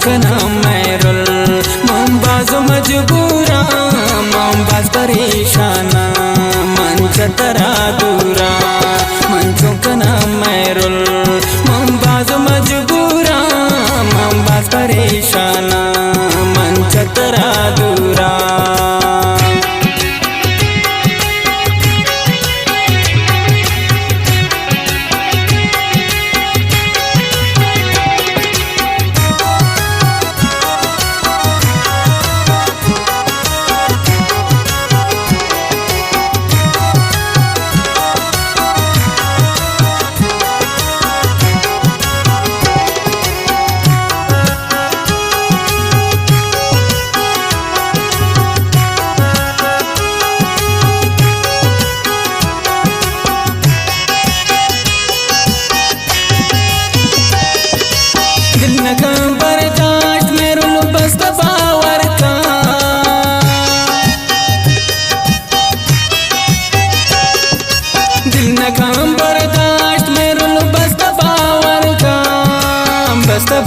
कना मैरुल मंबाज मजबूरा मंबाज परेशाना मन चतरा दूरा मंचों कना मैरुल मंबाज मजबूरा मंबाज परेशाना मन चतरा दूरा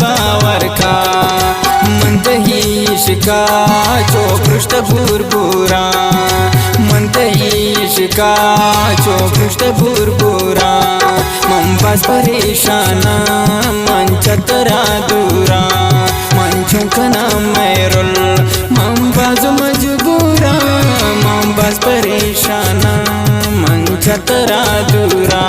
बावर का मनतही इश्का चो पृष्ठ भूरभूरा मनतही इश्का चो पृष्ठ भूरभूरा मंबाज परेशाना मन चतरा दूरा मंचों कना मैरुल मंबाज मजबूरा मंबाज परेशाना मन चतरा दूरा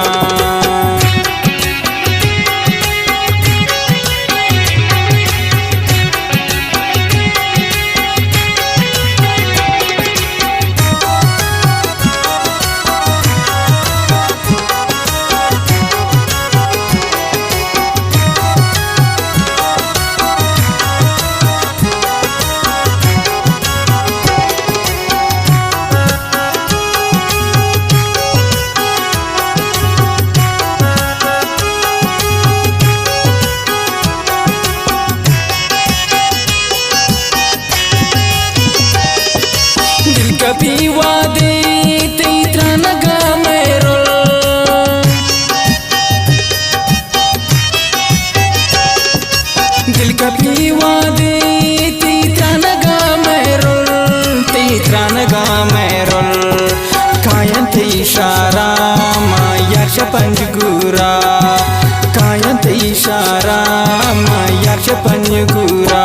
कभी वादे तेरा नगा मैरुल दिल कभी वादे तेरा नगा मैरुल तेरा नगा मैरुल कायंत इशारा मायार्श पंजगुरा कायंत इशारा मायार्श पंजगुरा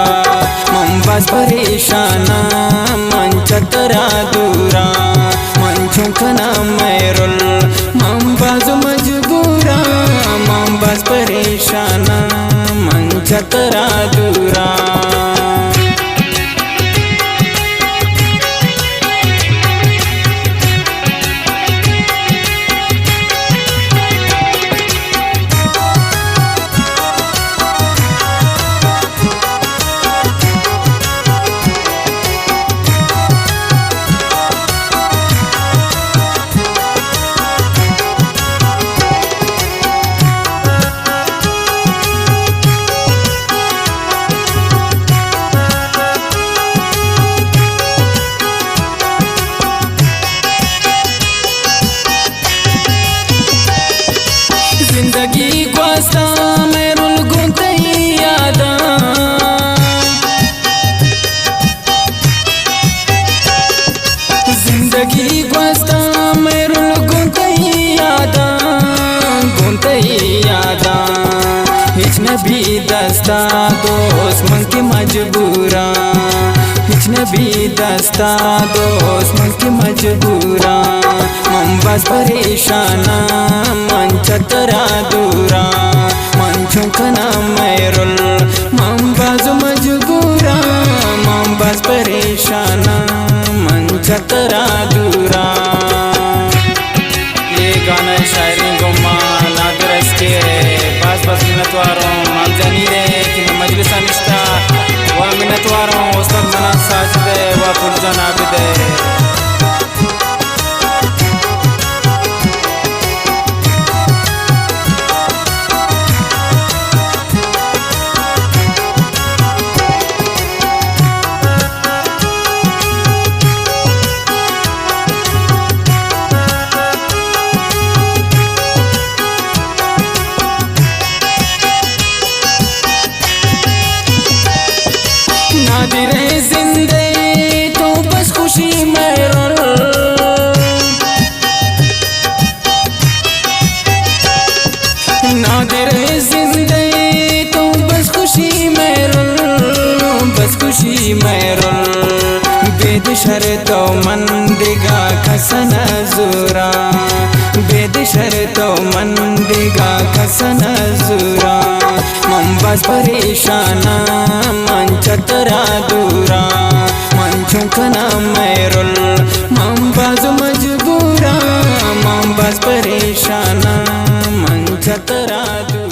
मंबाज परेशाना मन चतरा दूरा मंचों कना मैरुल मंबाज मजबूरा मंबाज परेशाना मन चतरा दूरा जिंदगी ग्वास्ता मैरुल गुंतई यादा जिंदगी ग्वास्ता मैरुल गुंतई यादा हिच नबी दस्ता दोस्त मन के मजबूरा हिच नबी दस्ता दोस्त मन के मजबूरा मंबाज परेशाना मन चतरा दूरा मंचों कना मैरुल मंबाज मजबूरा मंबाज परेशाना मन चतरा दूरा। ये गाना शायरी गुम्मा नादर इसके बस मिन्नतवारों मामजानी रे कि मजलिस निश्ता व मिन्नतवारों उस्ताद मना साजिद व फुलजान आबिद नादिर जिंदे तो बस खुशी मेरुल, बस खुशी मेरुल बेद शर्तो मंदिगा खसन जुरा, बेद शर्तो मंदिगा खसन जुरा मन बस परेशाना मन चतरा दूरा मन झुकना मेरुल मन बस मजबूरा मन बस परेशाना मन चतरा दूरा।